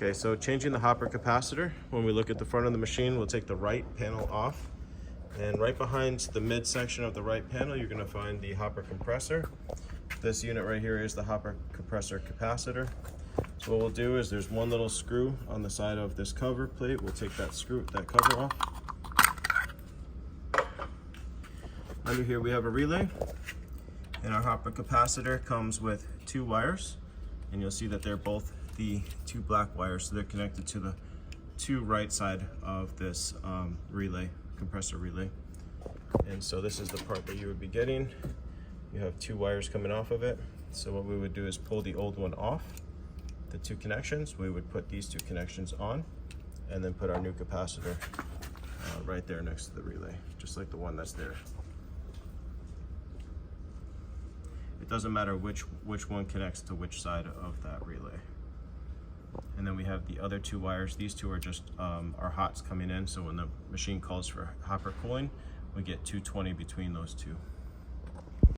Okay, so changing the hopper capacitor. When we look at the front of the machine, we'll take the right panel off. And right behind the midsection of the right panel, you're gonna find the hopper compressor. This unit right here is the hopper compressor capacitor. So what we'll do is there's one little screw on the side of this cover plate. We'll take that cover off. Under here we have a relay, and our hopper capacitor comes with two wires, and you'll see that they're both the two black wires, so they're connected to the two right side of this compressor relay. And so this is the part that you would be getting. You have two wires coming off of it. So what we would do is pull the old one off, the two connections. We would put these two connections on, and then put our new capacitor right there next to the relay, just like the one that's there. It doesn't matter which one connects to which side of that relay. And then we have the other two wires. These two are just our hots coming in, so when the machine calls for hopper cooling, we get 220 between those two.